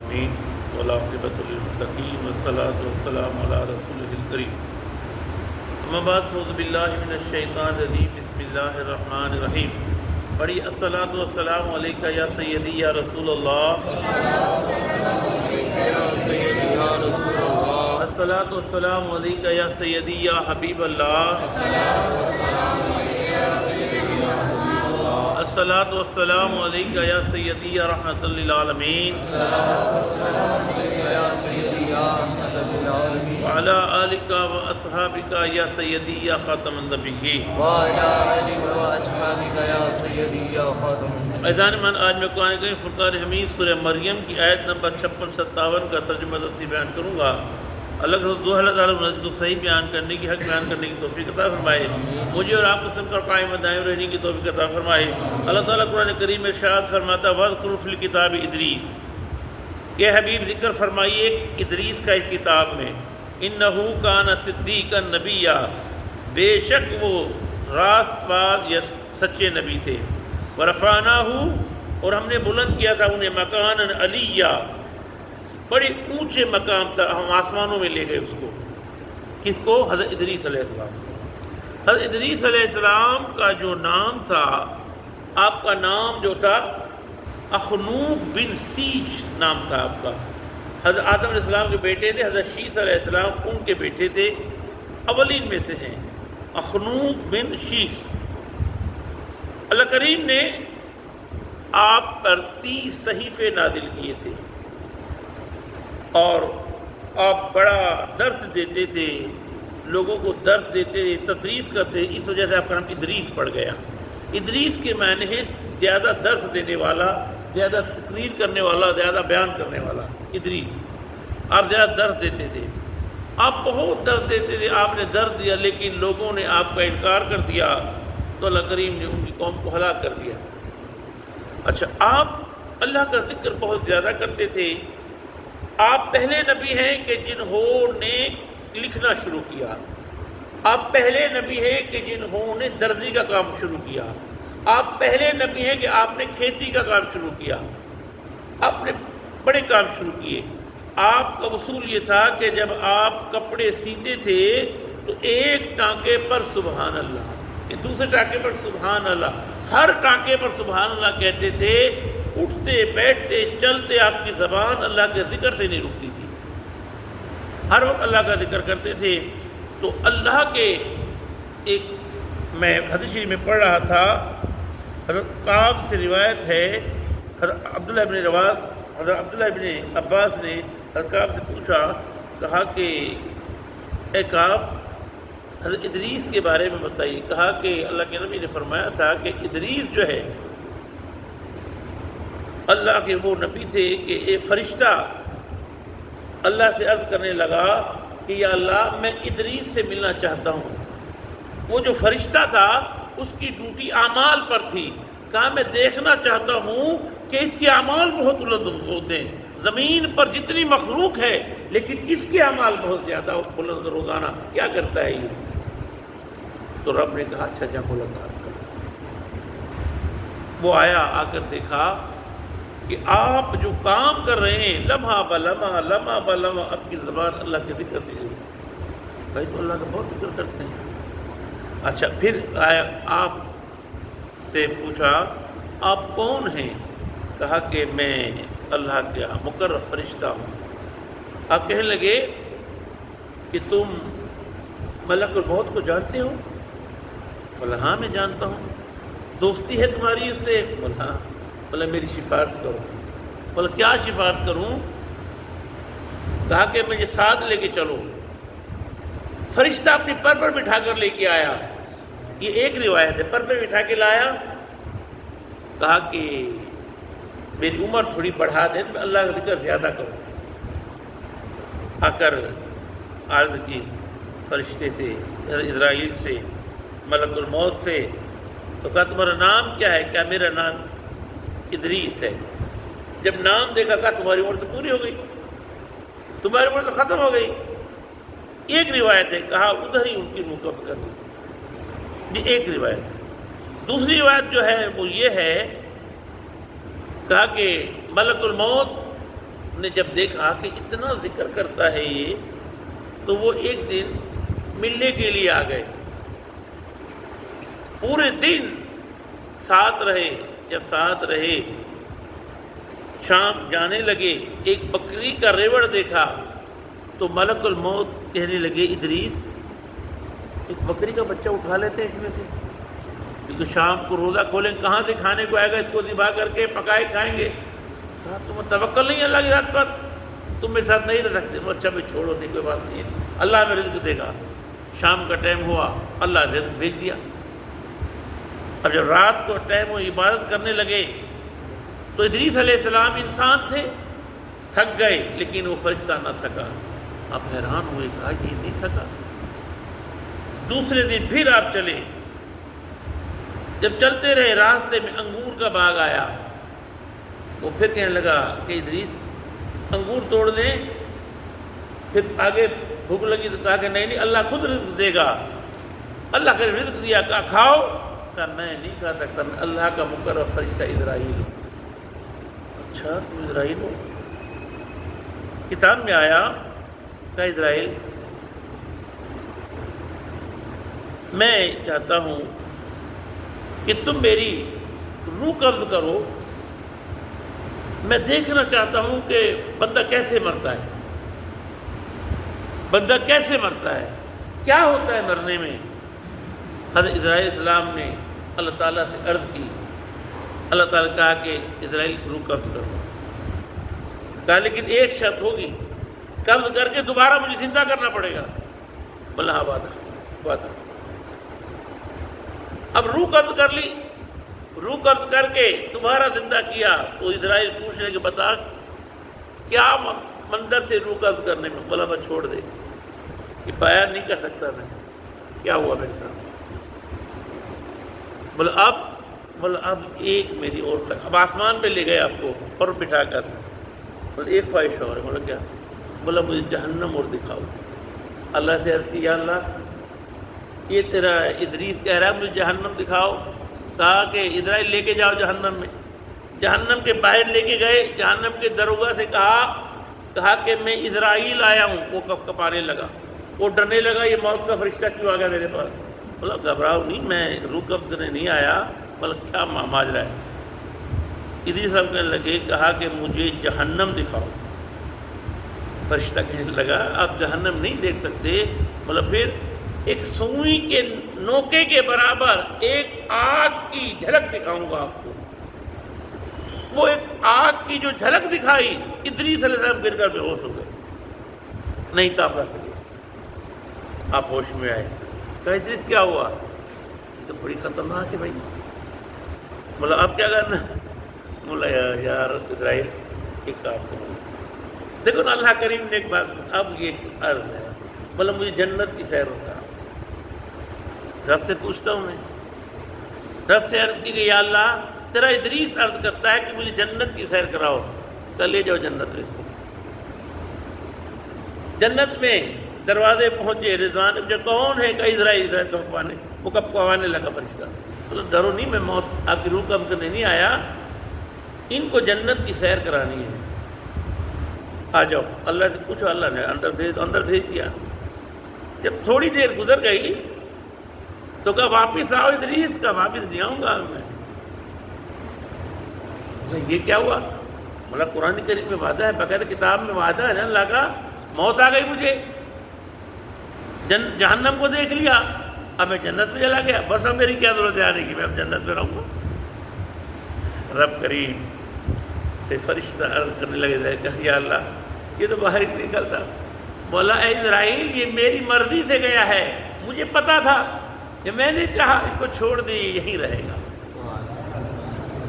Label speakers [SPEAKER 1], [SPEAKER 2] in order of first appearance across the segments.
[SPEAKER 1] آمین والعاقبۃ للمتقین والصلاۃ والسلام علی رسولہ الکریم اما بعد فاعوذ باللہ من الشیطان الرجیم بسم اللہ الرحمن الرحیم بڑی الصلاۃ والسلام علیک یا سیدی یا رسول اللہ الصلاۃ والسلام علیک یا سیدی یا حبیب اللہ الصلاۃ والسلام علیک یا سیدی یا رحمۃ للعالمین وعلی آلک و اصحابک یا سیدی یا خاتم النبیین عزیزان من، آج میں قرآن کریم فرقان حمید سورہ مریم کی آیت نمبر 56-57 کا ترجمہ تفسیر بیان کروں گا۔ اللہ تعالیٰ کو صحیح بیان کرنے کی، حق بیان کرنے کی توفیق عطا فرمائے، مجھے اور آپ کو سن کر قائم دائم رہنے کی توفیق عطا فرمائے۔ اللہ تعالیٰ قرآن کریم میں ارشاد فرماتا وَاذْكُرْ فِي الْكِتَابِ ادریس، کہ حبیب ذکر فرمائیے ادریس کا اس کتاب میں، اِنَّهُ كَانَ صِدِّيقًا نَبِيًّا، بے شک وہ راست باز یا سچے نبی تھے، وَرَفَعْنَاهُ، اور ہم نے بلند کیا تھا انہیں، مَكَانًا عَلِيًّا، بڑے اونچے مقام تک ہم آسمانوں میں لے گئے اس کو۔ کس کو؟ حضرت ادریس علیہ السلام۔ حضرت ادریس علیہ السلام کا جو نام تھا، آپ کا نام جو تھا اخنوخ بن سیش نام تھا آپ کا۔ حضرت آدم علیہ السلام کے بیٹے تھے، حضرت شیس علیہ السلام ان کے بیٹے تھے، اولین میں سے ہیں اخنوخ بن شیس۔ اللہ کریم نے آپ پر 30 صحیفے نازل کیے تھے اور آپ بڑا درس دیتے تھے، لوگوں کو درس دیتے تھے، تدریس کرتے، اس وجہ سے آپ کا نام ادریس پڑ گیا۔ ادریس کے معنی ہے زیادہ درس دینے والا، زیادہ تقریر کرنے والا، زیادہ بیان کرنے والا۔ ادریس، آپ زیادہ درس دیتے تھے، آپ بہت درس دیتے تھے، آپ نے درس دیا لیکن لوگوں نے آپ کا انکار کر دیا تو اللہ کریم نے ان کی قوم کو ہلاک کر دیا۔ اچھا، آپ اللہ کا ذکر بہت زیادہ کرتے تھے۔ آپ پہلے نبی ہیں کہ جنہوں نے لکھنا شروع کیا، آپ پہلے نبی ہیں کہ جنہوں نے درزی کا کام شروع کیا، آپ پہلے نبی ہیں کہ آپ نے کھیتی کا کام شروع کیا، آپ نے بڑے کام شروع کیے۔ آپ کا اصول یہ تھا کہ جب آپ کپڑے سیتے تھے تو ایک ٹانکے پر سبحان اللہ، دوسرے ٹانکے پر سبحان اللہ، ہر ٹانکے پر سبحان اللہ کہتے تھے۔ اٹھتے بیٹھتے چلتے آپ کی زبان اللہ کے ذکر سے نہیں رکتی تھی، ہر وقت اللہ کا ذکر کرتے تھے۔ تو اللہ کے ایک میں حدیث شریف میں پڑھ رہا تھا، حضرت کعب سے روایت ہے، حضرت عبداللہ ابن عباس نے حضرت کعب سے پوچھا، کہا کہ اے کعب حضرت ادریس کے بارے میں بتائیے۔ کہا کہ اللہ کے نبی نے فرمایا تھا کہ ادریس جو ہے اللہ کے وہ نبی تھے کہ ایک فرشتہ اللہ سے عرض کرنے لگا کہ یا اللہ میں ادریس سے ملنا چاہتا ہوں۔ وہ جو فرشتہ تھا اس کی ڈیوٹی اعمال پر تھی، کہا میں دیکھنا چاہتا ہوں کہ اس کے اعمال بہت بلند ہوتے ہیں، زمین پر جتنی مخلوق ہے لیکن اس کے اعمال بہت زیادہ بلند، روزانہ کیا کرتا ہے یہ؟ تو رب نے کہا اچھا جا ملاقات کر۔ وہ آیا، آ کر دیکھا کہ آپ جو کام کر رہے ہیں لمحہ بلمحہ لمحہ بلمحہ آپ کی زبان اللہ کے ذکر سے بھائی تو اللہ کا بہت ذکر کرتے ہیں۔ اچھا، پھر آیا، آپ سے پوچھا آپ کون ہیں؟ کہا کہ میں اللہ کا مقرب فرشتہ ہوں۔ آپ کہنے لگے کہ تم ملک الموت کو جانتے ہو؟ بولا ہاں میں جانتا ہوں۔ دوستی ہے تمہاری اس سے؟ بولا ہاں۔ بولا میری سفارش کرو۔ بولا کیا سفارش کروں؟ کہا کہ مجھے ساتھ لے کے چلو۔ فرشتہ اپنی پر پر بٹھا کر لے کے آیا، یہ ایک روایت ہے، پر پر بٹھا کے لایا۔ کہا کہ میری عمر تھوڑی بڑھا دے، میں اللہ کا ذکر زیادہ کروں۔ آ کر عرض کی فرشتے سے، اسرائیل سے، ملک الموت سے، تو کہا تمہارا نام کیا ہے؟ کیا میرا نام ادریس ہے۔ جب نام دیکھا کہا تمہاری عمر تو پوری ہو گئی، تمہاری عمر تو ختم ہو گئی۔ ایک روایت ہے، کہا ادھر ہی ان کی روح قبض کر دی، یہ ایک روایت ہے۔ دوسری روایت جو ہے وہ یہ ہے، کہا کہ ملک الموت نے جب دیکھا کہ اتنا ذکر کرتا ہے یہ، تو وہ ایک دن ملنے کے لیے آ گئے، پورے دن ساتھ رہے۔ جب ساتھ رہے شام جانے لگے، ایک بکری کا ریوڑ دیکھا تو ملک الموت کہنے لگے ادریس ایک بکری کا بچہ اٹھا لیتے ہیں اس میں سے، کیونکہ شام کو روزہ کھولیں کہاں سے کھانے کو آئے گا، اس کو ذبح کر کے پکائے کھائیں گے۔ کہا تمہیں توکل نہیں اللہ کی ذات پر، تم میرے ساتھ نہیں رہ سکتے۔ اچھا بھی چھوڑو، نہیں کوئی بات نہیں ہے، اللہ میں رزق دے گا۔ شام کا ٹائم ہوا، اللہ نے رزق بھیج دیا۔ اب جب رات کو ٹائم وہ عبادت کرنے لگے تو ادریس علیہ السلام انسان تھے، تھک گئے، لیکن وہ فرشتہ نہ تھکا۔ آپ حیران ہوئے، کہا یہ نہیں تھکا۔ دوسرے دن پھر آپ چلے، جب چلتے رہے راستے میں انگور کا باغ آیا، وہ پھر کہنے لگا کہ ادریس انگور توڑ لیں، پھر آگے بھوک لگی تو کہا کہ نہیں نہیں اللہ خود رزق دے گا۔ اللہ کا رزق دیا، کہا کھاؤ، کہا میں نہیں کھا سکتا، میں اللہ کا مقرر فرشتہ اسرائیل ہوں۔ اچھا تم اسرائیل ہو؟ کتاب میں آیا کہ اسرائیل میں چاہتا ہوں کہ تم میری روح قبض کرو، میں دیکھنا چاہتا ہوں کہ بندہ کیسے مرتا ہے، بندہ کیسے مرتا ہے، کیا ہوتا ہے مرنے میں۔ حضرت اسرائیل السلام نے اللہ تعالیٰ سے عرض کی، اللہ تعالیٰ کہا کہ اسرائیل روح قبض کرو۔ کہا لیکن ایک شرط ہوگی، قبض کر کے دوبارہ مجھے زندہ کرنا پڑے گا۔ بولا ہاں وعدہ۔ اب روح قبض کر لی، روح قبض کر کے دوبارہ زندہ کیا تو اسرائیل پوچھنے کہ بتا کیا منظر تھے روح قبض کرنے میں۔ بولا میں چھوڑ دے، کہ پایا نہیں کر سکتا میں، کیا ہوا میرے ساتھ۔ بولا اب ایک میری اور خواہش، اب آسمان پہ لے گئے آپ کو اور بٹھا کر، بولا ایک خواہش اور ہے۔ بولا کیا؟ بولا مجھے جہنم اور دکھاؤ۔ اللہ سے عرض کی یا اللہ یہ تیرا ادریس کہہ رہا ہے مجھے جہنم دکھاؤ۔ کہا کہ اسرائیل لے کے جاؤ جہنم میں۔ جہنم کے باہر لے کے گئے، جہنم کے دروگا سے کہا کہ میں اسرائیل آیا ہوں۔ وہ کب کپانے لگا، وہ ڈرنے لگا یہ موت کا فرشتہ کیوں آ گیا میرے پاس۔ بولا گھبراؤ نہیں، میں روح قبض کرنے نہیں آیا۔ بولا کیا ماجرا ہے؟ ادریس صاحب کہنے لگے، کہا کہ مجھے جہنم دکھاؤ۔ فرشتہ کہنے لگا آپ جہنم نہیں دیکھ سکتے۔ بولا پھر ایک سوئی کے نوکے کے برابر ایک آگ کی جھلک دکھاؤں گا آپ کو۔ وہ ایک آگ کی جو جھلک دکھائی، ادریس علیہ السلام گر کر بے ہوش ہو گئے، نہیں تاپ سکے۔ آپ ہوش میں آئے، کہا ادریس کیا ہوا؟ یہ تو بڑی خطرناک ہے بھائی۔ بولا اب کیا کرنا؟ بولا یار اسرائیل ایک کام کرو، دیکھو نا اللہ کریم نے ایک بات، اب یہ عرض ہے۔ بولا مجھے جنت کی سیر ہوتا، رب سے پوچھتا ہوں میں، رب سے عرض کی کہ یا اللہ تیرا ادریس عرض کرتا ہے کہ مجھے جنت کی سیر کراؤ، تو لے جاؤ جنت میں اس کو۔ جنت میں دروازے پہنچے، رضوان جو کون ہے کہ اسرائیل وہ کب پوانے لگا فرشتہ۔ بولا ڈرو نہیں، میں موت آپ کی روح قبض کرنے نہیں آیا، ان کو جنت کی سیر کرانی ہے، آ جاؤ۔ اللہ سے پوچھو، اللہ نے اندر بھیج دیا۔ جب تھوڑی دیر گزر گئی تو کہا واپس آؤ ادریس، کا واپس نہیں آؤں گا میں۔ یہ کیا ہوا؟ بولا قرآن کریم میں وعدہ ہے، باقاعدہ کتاب میں وعدہ ہے نا اللہ کا، موت آ گئی مجھے، جہنم کو دیکھ لیا، اب میں جنت میں چلا گیا، بس اب میری کیا ضرورت ہے آنے کی، میں اب جنت میں رہوں گا۔ رب کریم سے فرشتہ عرض کرنے لگے کہ یا اللہ یہ تو باہر ہی نہیں نکلتا۔ بولا اے اسرائیل یہ میری مرضی سے گیا ہے، مجھے پتا تھا کہ میں نے چاہا اس کو چھوڑ دے یہیں رہے گا۔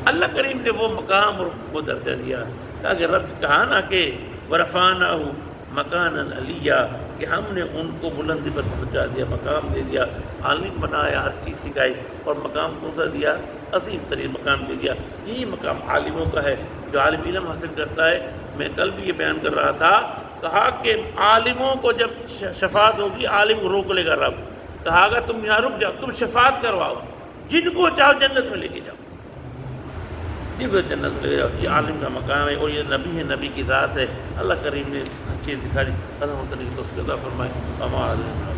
[SPEAKER 1] اللہ کریم نے وہ مقام اور وہ درجہ دیا، تاکہ رب کہا نا کہ ورفعناہ مکانا علیہ، کہ ہم نے ان کو بلندی پر پہنچا دیا، مقام دے دیا، عالم بنایا، ہر چیز سکھائی، اور مقام کون سا دیا؟ عظیم ترین مقام دے دیا۔ یہی مقام عالموں کا ہے، جو عالم علم حاصل کرتا ہے۔ میں کل بھی یہ بیان کر رہا تھا، کہا کہ عالموں کو جب شفاعت ہوگی، عالم کو روک لے گا رب، کہا گا تم یہاں رک جاؤ، تم شفاعت کرواؤ، جن کو چاہو جنت میں لے کے جاؤ، جب جنت لے جاؤ، یہ عالم کا مقام ہے اور یہ نبی ہے، نبی کی ذات ہے۔ اللہ کریم نے ہر چیز دکھا دی۔ اللہ تعالیٰ تو اس کے اللہ فرمائے ہمارا